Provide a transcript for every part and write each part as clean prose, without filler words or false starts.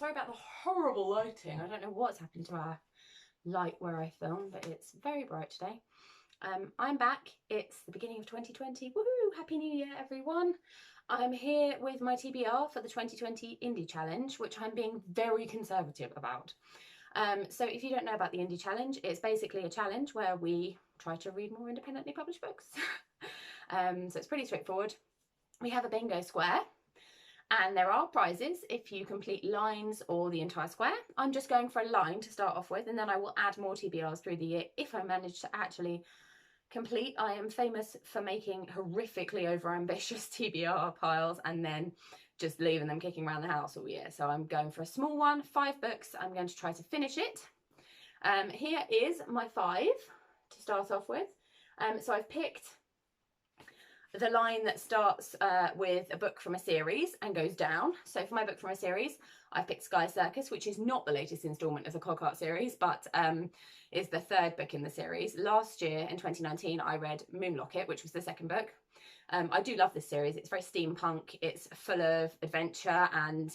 sorry about the horrible lighting. I don't know what's happened to our light where I film, but it's very bright today. I'm back. It's the beginning of 2020. Woohoo! Happy New Year, everyone. I'm here with my TBR for the 2020 Indie Challenge, which I'm being very conservative about. So if you don't know about the Indie Challenge, it's basically a challenge where we try to read more independently published books. So it's pretty straightforward. We have a bingo square, and there are prizes if you complete lines or the entire square. I'm just going for a line to start off with, and then I will add more TBRs through the year if I manage to actually complete. I am famous for making horrifically overambitious TBR piles and then just leaving them kicking around the house all year. So I'm going for a small one, 5 books. I'm going to try to finish it. Here is my 5 to start off with. So I've picked the line that starts with a book from a series and goes down. So for my book from a series, I've picked Skycircus, which is not the latest instalment of the Cog Art series, but is the 3rd book in the series. Last year, in 2019, I read Moonlocket, which was the 2nd book. I do love this series. It's very steampunk. It's full of adventure and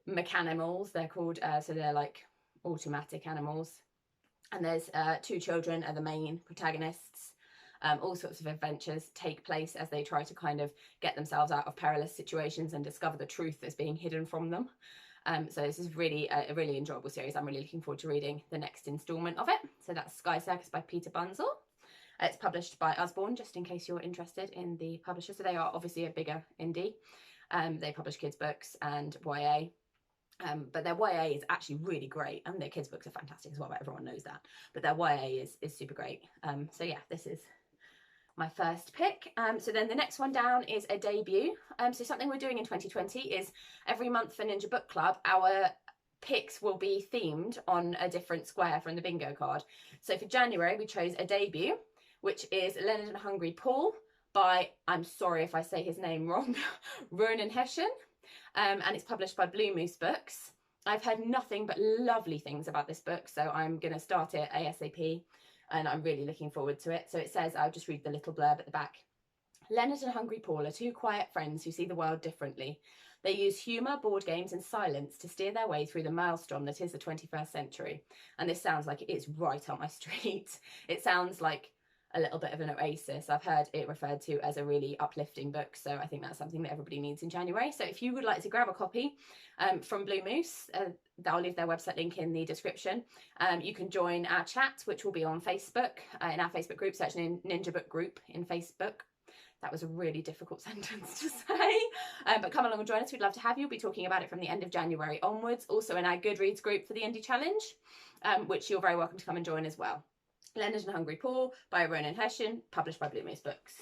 mechanimals, they're called. So they're like automatic animals. And there's 2 children are the main protagonists. All sorts of adventures take place as they try to kind of get themselves out of perilous situations and discover the truth that's being hidden from them. So this is really a really enjoyable series. I'm really looking forward to reading the next instalment of it. So that's Skycircus by Peter Bunzl. It's published by Usborne, just in case you're interested in the publisher. So they are obviously a bigger indie. They publish kids books and YA. But their YA is actually really great, and their kids books are fantastic as well, but everyone knows that. But their YA is super great. So yeah, this is my first pick. So then the next one down is a debut. So something we're doing in 2020 is every month for Ninja Book Club, our picks will be themed on a different square from the bingo card. So for January, we chose a debut, which is Leonard and Hungry Paul by, I'm sorry if I say his name wrong, Ronan Hession. And it's published by Bluemoose books. I've heard nothing but lovely things about this book, so I'm going to start it ASAP. And I'm really looking forward to it. So it says, I'll just read the little blurb at the back. Leonard and Hungry Paul are 2 quiet friends who see the world differently. They use humour, board games and silence to steer their way through the maelstrom that is the 21st century. And this sounds like it is right up my street. It sounds like a little bit of an oasis. I've heard it referred to as a really uplifting book, so I think that's something that everybody needs in January. So if you would like to grab a copy from Bluemoose, I'll leave their website link in the description. You can join our chat, which will be on Facebook, in our Facebook group, searching Ninja Book Group in Facebook. That was a really difficult sentence to say, but come along and join us. We'd love to have you. We'll be talking about it from the end of January onwards. Also in our Goodreads group for the Indie Challenge, which you're very welcome to come and join as well. Leonard and Hungry Paul by Ronan Hession, published by Bluemoose Books.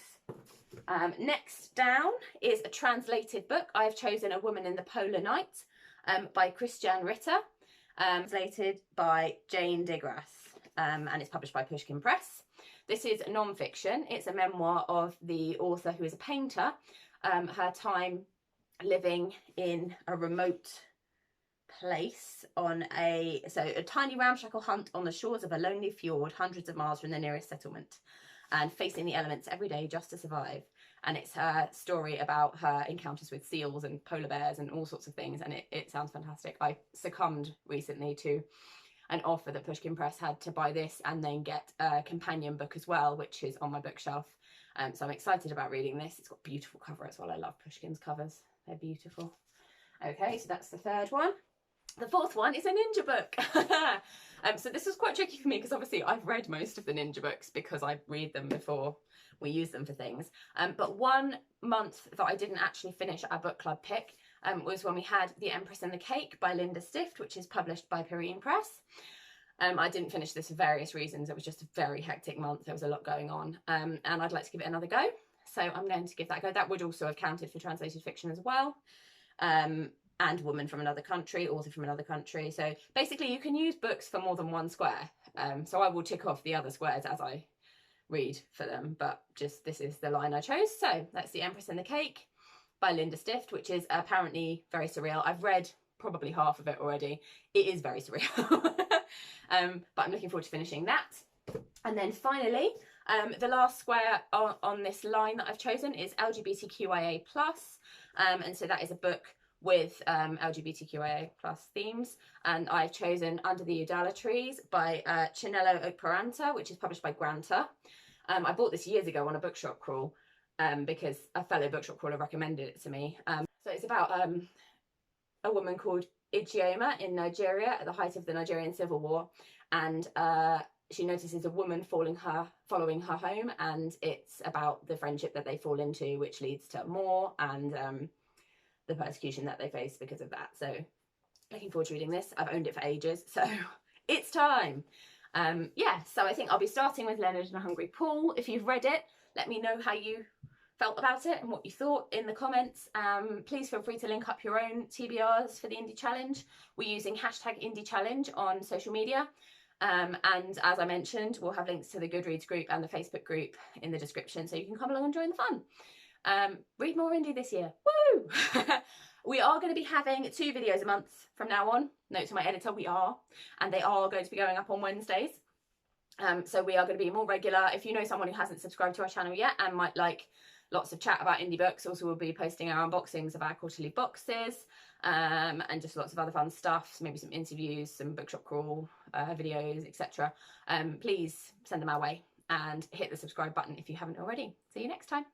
Next down is a translated book. I've chosen A Woman in the Polar Night by Christiane Ritter, translated by DeGrasse, and it's published by Pushkin Press. This is non-fiction. It's a memoir of the author, who is a painter, her time living in a remote place on a tiny ramshackle hut on the shores of a lonely fjord hundreds of miles from the nearest settlement, and facing the elements every day just to survive. And it's her story about her encounters with seals and polar bears and all sorts of things, and it sounds fantastic. I succumbed recently to an offer that Pushkin Press had to buy this and then get a companion book as well, which is on my bookshelf. So I'm excited about reading this. It's got a beautiful cover as well. I love Pushkin's covers. They're beautiful. Okay, so that's the 3rd one. The 4th one is a ninja book. So this was quite tricky for me because obviously I've read most of the ninja books because I read them before we use them for things. But one month that I didn't actually finish our book club pick was when we had The Empress and the Cake by Stift, which is published by Peirene Press. I didn't finish this for various reasons. It was just a very hectic month. There was a lot going on, and I'd like to give it another go. So I'm going to give that a go. That would also have counted for translated fiction as well. And woman from another country, author from another country. So basically you can use books for more than one square. So I will tick off the other squares as I read for them, but just this is the line I chose. So that's The Empress and the Cake by Stift, which is apparently very surreal. I've read probably half of it already. It is very surreal. But I'm looking forward to finishing that. And then finally, the last square on this line that I've chosen is LGBTQIA+. And so that is a book with LGBTQIA plus themes, and I've chosen Under the Udala Trees by Chinelo Okparanta, which is published by Granta. I bought this years ago on a bookshop crawl because a fellow bookshop crawler recommended it to me. So it's about a woman called Ijeoma in Nigeria at the height of the Nigerian Civil War, and she notices a woman following her home, and it's about the friendship that they fall into, which leads to more, and the persecution that they face because of that. So looking forward to reading this. I've owned it for ages, so it's time. Yeah, so I think I'll be starting with Leonard and a Hungry Pool. If you've read it, let me know how you felt about it and what you thought in the comments. Please feel free to link up your own TBRs for the Indie Challenge. We're using #IndieChallenge on social media. And as I mentioned, we'll have links to the Goodreads group and the Facebook group in the description, so you can come along and join the fun. Read more indie this year. Woo! We are going to be having 2 videos a month from now on. Note to my editor, we are. And they are going to be going up on Wednesdays. So we are going to be more regular. If you know someone who hasn't subscribed to our channel yet and might like lots of chat about indie books, also we'll be posting our unboxings of our quarterly boxes, and just lots of other fun stuff, so maybe some interviews, some bookshop crawl videos, etc. Please send them our way and hit the subscribe button if you haven't already. See you next time.